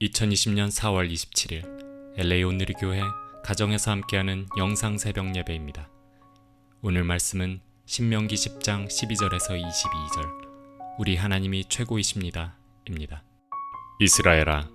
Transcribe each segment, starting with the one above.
2020년 4월 27일 LA 온누리교회 가정에서 함께하는 영상 새벽 예배입니다. 오늘 말씀은 신명기 10장 12절에서 22절 우리 하나님이 최고이십니다 입니다. 이스라엘아,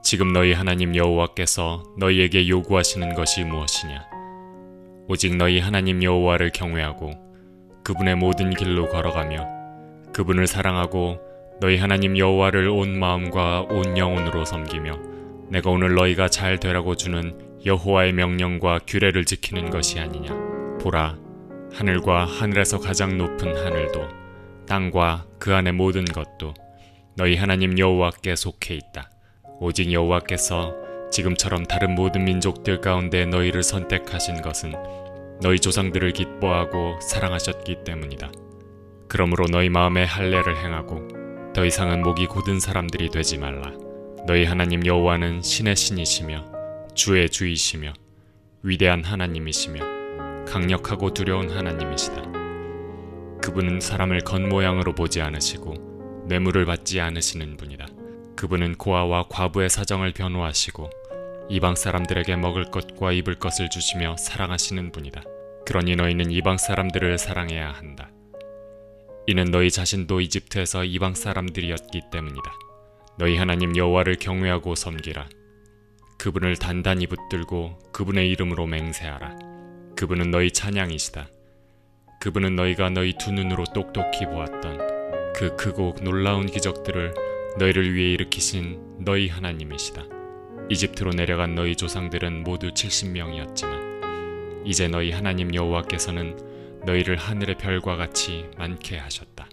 지금 너희 하나님 여호와께서 너희에게 요구하시는 것이 무엇이냐? 오직 너희 하나님 여호와를 경외하고 그분의 모든 길로 걸어가며 그분을 사랑하고 너희 하나님 여호와를 온 마음과 온 영혼으로 섬기며 내가 오늘 너희가 잘 되라고 주는 여호와의 명령과 규례를 지키는 것이 아니냐. 보라, 하늘과 하늘에서 가장 높은 하늘도 땅과 그 안의 모든 것도 너희 하나님 여호와께 속해 있다. 오직 여호와께서 지금처럼 다른 모든 민족들 가운데 너희를 선택하신 것은 너희 조상들을 기뻐하고 사랑하셨기 때문이다. 그러므로 너희 마음에 할례를 행하고 더 이상은 목이 곧은 사람들이 되지 말라. 너희 하나님 여호와는 신의 신이시며 주의 주이시며 위대한 하나님이시며 강력하고 두려운 하나님이시다. 그분은 사람을 겉모양으로 보지 않으시고 뇌물을 받지 않으시는 분이다. 그분은 고아와 과부의 사정을 변호하시고 이방 사람들에게 먹을 것과 입을 것을 주시며 사랑하시는 분이다. 그러니 너희는 이방 사람들을 사랑해야 한다. 이는 너희 자신도 이집트에서 이방 사람들이었기 때문이다. 너희 하나님 여호와를 경외하고 섬기라. 그분을 단단히 붙들고 그분의 이름으로 맹세하라. 그분은 너희 찬양이시다. 그분은 너희가 너희 두 눈으로 똑똑히 보았던 그 크고 놀라운 기적들을 너희를 위해 일으키신 너희 하나님이시다. 이집트로 내려간 너희 조상들은 모두 70명이었지만 이제 너희 하나님 여호와께서는 너희를 하늘의 별과 같이 많게 하셨다.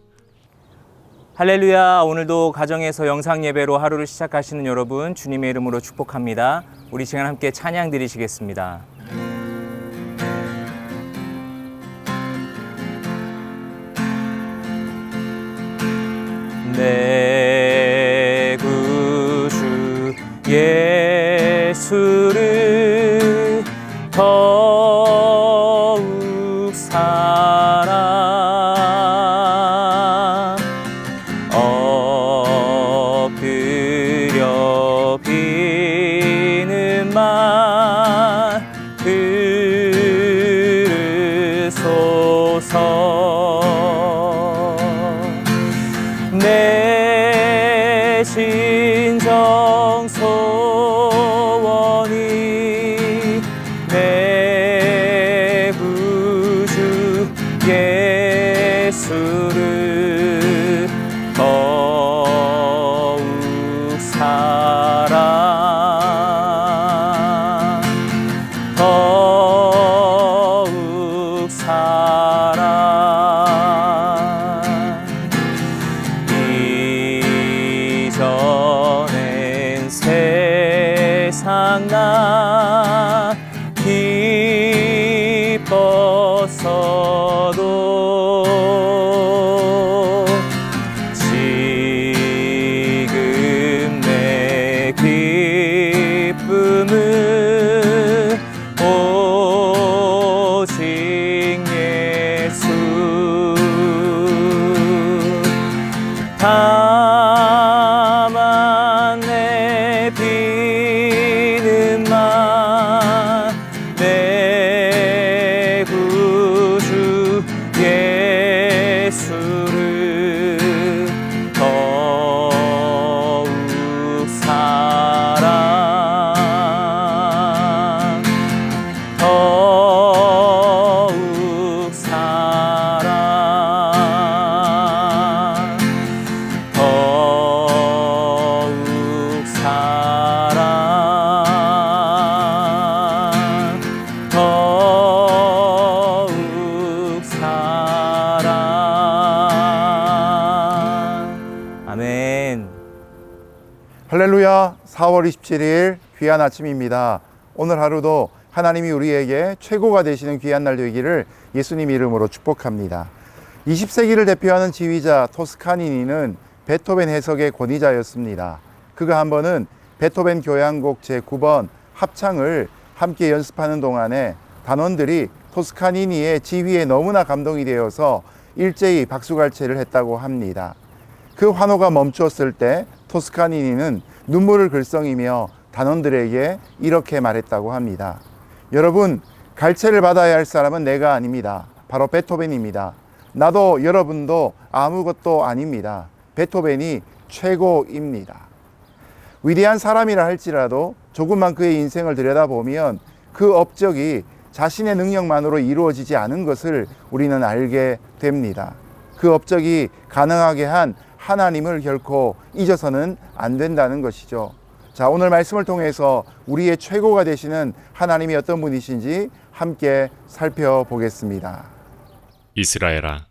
할렐루야. 오늘도 가정에서 영상 예배로 하루를 시작하시는 여러분 주님의 이름으로 축복합니다. 우리 시간 함께 찬양 드리시겠습니다. 내 구주 예수를 더욱 사랑 엎드려 비는 말 들으소서. 내 진정 소원이 내 구주 예수를 더욱 사랑 더욱 사랑 이전엔 세상 나 기뻤어도 지금 내 기쁨은 오직 예수. 다만 내 비는 말 내 구주 예수를 더욱 사랑 더욱 사랑 더욱 사랑 더욱 사랑. 아멘. 할렐루야. 4월 27일 귀한 아침입니다. 오늘 하루도 하나님이 우리에게 최고가 되시는 귀한 날 되기를 예수님 이름으로 축복합니다. 20세기를 대표하는 지휘자 토스카니니는 베토벤 해석의 권위자였습니다. 그가 한 번은 베토벤 교향곡 제9번 합창을 함께 연습하는 동안에 단원들이 토스카니니의 지휘에 너무나 감동이 되어서 일제히 박수갈채를 했다고 합니다. 그 환호가 멈추었을 때 토스카니니는 눈물을 글썽이며 단원들에게 이렇게 말했다고 합니다. 여러분, 갈채를 받아야 할 사람은 내가 아닙니다. 바로 베토벤입니다. 나도 여러분도 아무것도 아닙니다. 베토벤이 최고입니다. 위대한 사람이라 할지라도 조금만 그의 인생을 들여다보면 그 업적이 자신의 능력만으로 이루어지지 않은 것을 우리는 알게 됩니다. 그 업적이 가능하게 한 하나님을 결코 잊어서는 안 된다는 것이죠. 자, 오늘 말씀을 통해서 우리의 최고가 되시는 하나님이 어떤 분이신지 함께 살펴보겠습니다. 이스라엘아,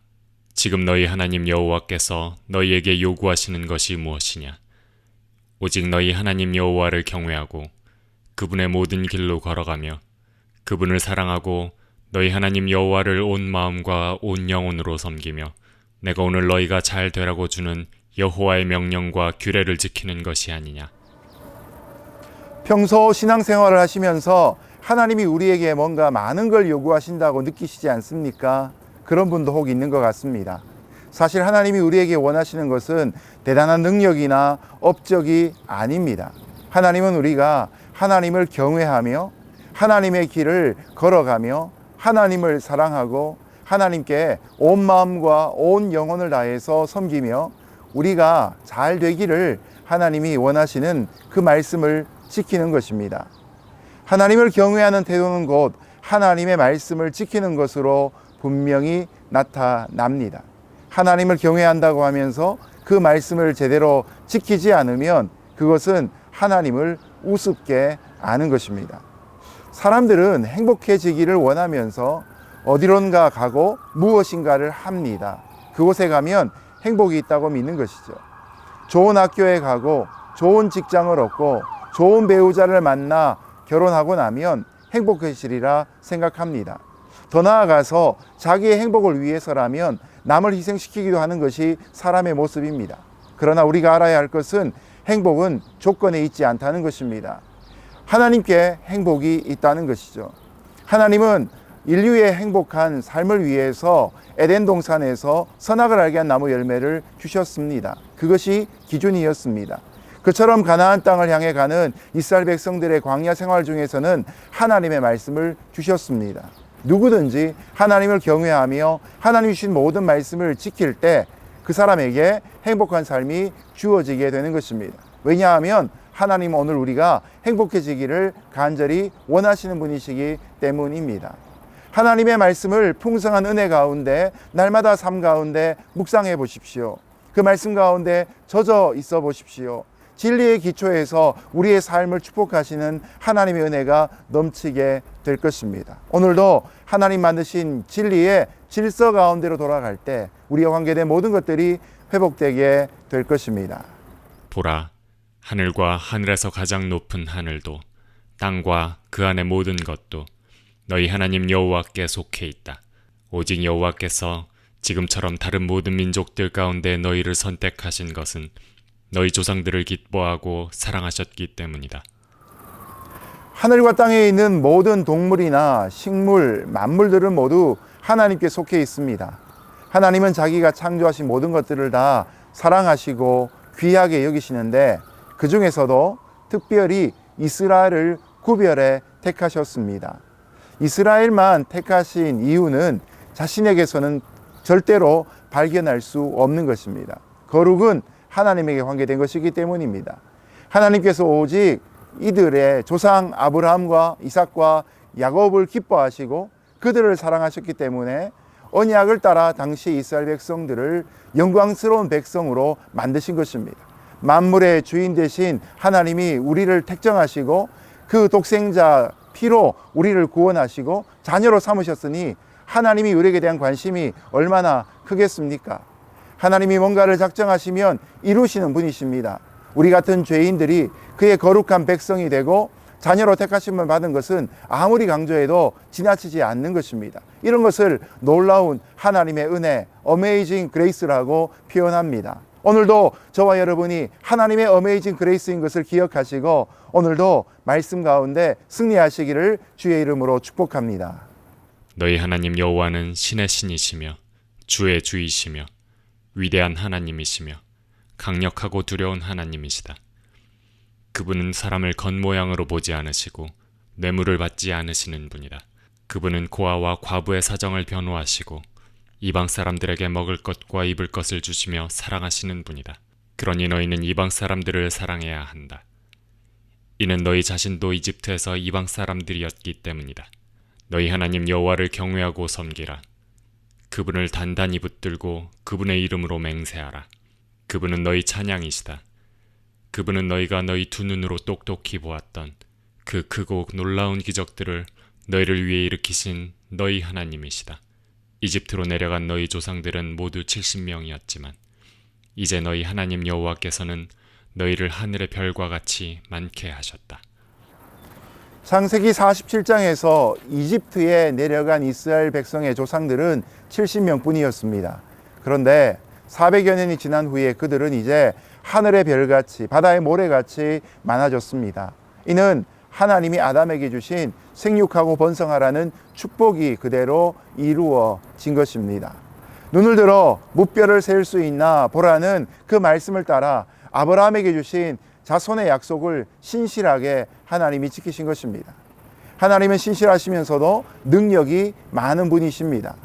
지금 너희 하나님 여호와께서 너희에게 요구하시는 것이 무엇이냐? 오직 너희 하나님 여호와를 경외하고 그분의 모든 길로 걸어가며 그분을 사랑하고 너희 하나님 여호와를 온 마음과 온 영혼으로 섬기며 내가 오늘 너희가 잘 되라고 주는 여호와의 명령과 규례를 지키는 것이 아니냐. 평소 신앙생활을 하시면서 하나님이 우리에게 뭔가 많은 걸 요구하신다고 느끼시지 않습니까? 그런 분도 혹 있는 것 같습니다. 사실 하나님이 우리에게 원하시는 것은 대단한 능력이나 업적이 아닙니다. 하나님은 우리가 하나님을 경외하며 하나님의 길을 걸어가며 하나님을 사랑하고 하나님께 온 마음과 온 영혼을 다해서 섬기며 우리가 잘 되기를 하나님이 원하시는 그 말씀을 지키는 것입니다. 하나님을 경외하는 태도는 곧 하나님의 말씀을 지키는 것으로 분명히 나타납니다. 하나님을 경외한다고 하면서 그 말씀을 제대로 지키지 않으면 그것은 하나님을 우습게 아는 것입니다. 사람들은 행복해지기를 원하면서 어디론가 가고 무엇인가를 합니다. 그곳에 가면 행복이 있다고 믿는 것이죠. 좋은 학교에 가고 좋은 직장을 얻고 좋은 배우자를 만나 결혼하고 나면 행복해지리라 생각합니다. 더 나아가서 자기의 행복을 위해서라면 남을 희생시키기도 하는 것이 사람의 모습입니다. 그러나 우리가 알아야 할 것은 행복은 조건에 있지 않다는 것입니다. 하나님께 행복이 있다는 것이죠. 하나님은 인류의 행복한 삶을 위해서 에덴 동산에서 선악을 알게 한 나무 열매를 주셨습니다. 그것이 기준이었습니다. 그처럼 가나안 땅을 향해 가는 이스라엘 백성들의 광야 생활 중에서는 하나님의 말씀을 주셨습니다. 누구든지 하나님을 경외하며 하나님 주신 모든 말씀을 지킬 때 그 사람에게 행복한 삶이 주어지게 되는 것입니다. 왜냐하면 하나님은 오늘 우리가 행복해지기를 간절히 원하시는 분이시기 때문입니다. 하나님의 말씀을 풍성한 은혜 가운데 날마다 삶 가운데 묵상해 보십시오. 그 말씀 가운데 젖어 있어 보십시오. 진리의 기초에서 우리의 삶을 축복하시는 하나님의 은혜가 넘치게 될 것입니다. 오늘도 하나님 만드신 진리의 질서 가운데로 돌아갈 때 우리와 관계된 모든 것들이 회복되게 될 것입니다. 보라, 하늘과 하늘에서 가장 높은 하늘도 땅과 그 안의 모든 것도 너희 하나님 여호와께 속해 있다. 오직 여호와께서 지금처럼 다른 모든 민족들 가운데 너희를 선택하신 것은 너희 조상들을 기뻐하고 사랑하셨기 때문이다. 하늘과 땅에 있는 모든 동물이나 식물, 만물들은 모두 하나님께 속해 있습니다. 하나님은 자기가 창조하신 모든 것들을 다 사랑하시고 귀하게 여기시는데 그 중에서도 특별히 이스라엘을 구별해 택하셨습니다. 이스라엘만 택하신 이유는 자신에게서는 절대로 발견할 수 없는 것입니다. 거룩은 하나님에게 관계된 것이기 때문입니다. 하나님께서 오직 이들의 조상 아브라함과 이삭과 야곱을 기뻐하시고 그들을 사랑하셨기 때문에 언약을 따라 당시 이스라엘 백성들을 영광스러운 백성으로 만드신 것입니다. 만물의 주인 되신 하나님이 우리를 택정하시고 그 독생자 피로 우리를 구원하시고 자녀로 삼으셨으니 하나님이 우리에게 대한 관심이 얼마나 크겠습니까? 하나님이 뭔가를 작정하시면 이루시는 분이십니다. 우리 같은 죄인들이 그의 거룩한 백성이 되고 자녀로 택하심을 받은 것은 아무리 강조해도 지나치지 않는 것입니다. 이런 것을 놀라운 하나님의 은혜, 어메이징 그레이스라고 표현합니다. 오늘도 저와 여러분이 하나님의 어메이징 그레이스인 것을 기억하시고 오늘도 말씀 가운데 승리하시기를 주의 이름으로 축복합니다. 너희 하나님 여호와는 신의 신이시며 주의 주이시며 위대한 하나님이시며 강력하고 두려운 하나님이시다. 그분은 사람을 겉모양으로 보지 않으시고 뇌물을 받지 않으시는 분이다. 그분은 고아와 과부의 사정을 변호하시고 이방 사람들에게 먹을 것과 입을 것을 주시며 사랑하시는 분이다. 그러니 너희는 이방 사람들을 사랑해야 한다. 이는 너희 자신도 이집트에서 이방 사람들이었기 때문이다. 너희 하나님 여호와를 경외하고 섬기라. 그분을 단단히 붙들고 그분의 이름으로 맹세하라. 그분은 너희 찬양이시다. 그분은 너희가 너희 두 눈으로 똑똑히 보았던 그 크고 놀라운 기적들을 너희를 위해 일으키신 너희 하나님이시다. 이집트로 내려간 너희 조상들은 모두 70명이었지만 이제 너희 하나님 여호와께서는 너희를 하늘의 별과 같이 많게 하셨다. 창세기 47장에서 이집트에 내려간 이스라엘 백성의 조상들은 70명 뿐이었습니다. 그런데 400여 년이 지난 후에 그들은 이제 하늘의 별같이 바다의 모래같이 많아졌습니다. 이는 하나님이 아담에게 주신 생육하고 번성하라는 축복이 그대로 이루어진 것입니다. 눈을 들어 무뼈를 셀 수 있나 보라는 그 말씀을 따라 아브라함에게 주신 자손의 약속을 신실하게 하나님이 지키신 것입니다. 하나님은 신실하시면서도 능력이 많은 분이십니다.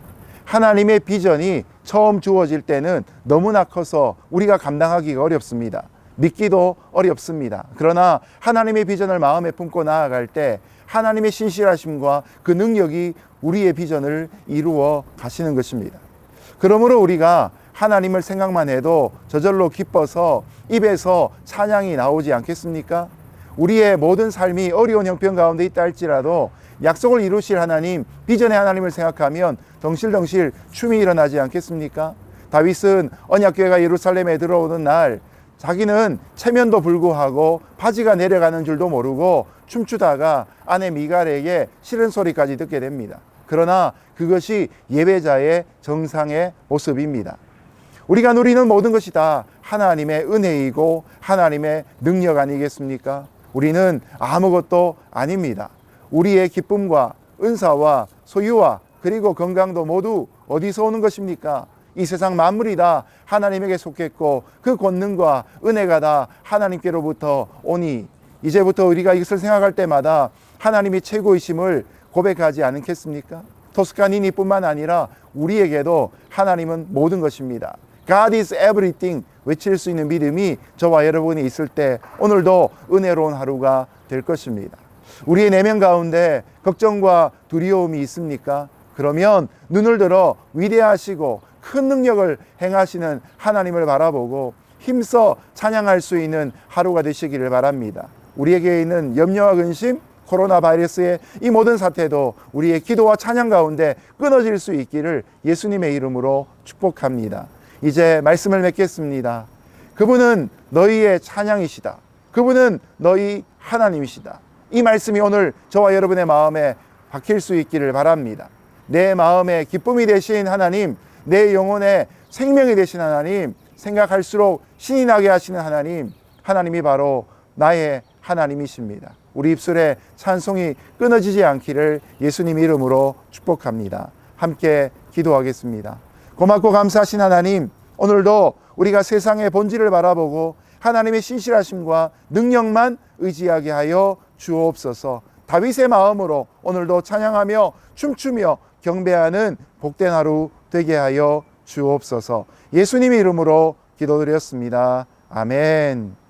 하나님의 비전이 처음 주어질 때는 너무나 커서 우리가 감당하기가 어렵습니다. 믿기도 어렵습니다. 그러나 하나님의 비전을 마음에 품고 나아갈 때 하나님의 신실하심과 그 능력이 우리의 비전을 이루어 가시는 것입니다. 그러므로 우리가 하나님을 생각만 해도 저절로 기뻐서 입에서 찬양이 나오지 않겠습니까? 우리의 모든 삶이 어려운 형편 가운데 있다 할지라도 약속을 이루실 하나님, 비전의 하나님을 생각하면 덩실덩실 춤이 일어나지 않겠습니까? 다윗은 언약궤가 예루살렘에 들어오는 날 자기는 체면도 불구하고 바지가 내려가는 줄도 모르고 춤추다가 아내 미갈에게 싫은 소리까지 듣게 됩니다. 그러나 그것이 예배자의 정상의 모습입니다. 우리가 누리는 모든 것이 다 하나님의 은혜이고 하나님의 능력 아니겠습니까? 우리는 아무것도 아닙니다. 우리의 기쁨과 은사와 소유와 그리고 건강도 모두 어디서 오는 것입니까? 이 세상 만물이 다 하나님에게 속했고 그 권능과 은혜가 다 하나님께로부터 오니 이제부터 우리가 이것을 생각할 때마다 하나님이 최고이심을 고백하지 않겠습니까? 토스카니니뿐만 아니라 우리에게도 하나님은 모든 것입니다. God is everything 외칠 수 있는 믿음이 저와 여러분이 있을 때 오늘도 은혜로운 하루가 될 것입니다. 우리의 내면 가운데 걱정과 두려움이 있습니까? 그러면 눈을 들어 위대하시고 큰 능력을 행하시는 하나님을 바라보고 힘써 찬양할 수 있는 하루가 되시기를 바랍니다. 우리에게 있는 염려와 근심, 코로나 바이러스의 이 모든 사태도 우리의 기도와 찬양 가운데 끊어질 수 있기를 예수님의 이름으로 축복합니다. 이제 말씀을 맺겠습니다. 그분은 너희의 찬양이시다. 그분은 너희 하나님이시다. 이 말씀이 오늘 저와 여러분의 마음에 박힐 수 있기를 바랍니다. 내 마음의 기쁨이 되신 하나님, 내 영혼의 생명이 되신 하나님, 생각할수록 신이 나게 하시는 하나님, 하나님이 바로 나의 하나님이십니다. 우리 입술에 찬송이 끊어지지 않기를 예수님 이름으로 축복합니다. 함께 기도하겠습니다. 고맙고 감사하신 하나님, 오늘도 우리가 세상의 본질을 바라보고 하나님의 신실하심과 능력만 의지하게 하여 주옵소서. 다윗의 마음으로 오늘도 찬양하며 춤추며 경배하는 복된 하루 되게 하여 주옵소서. 예수님의 이름으로 기도드렸습니다. 아멘.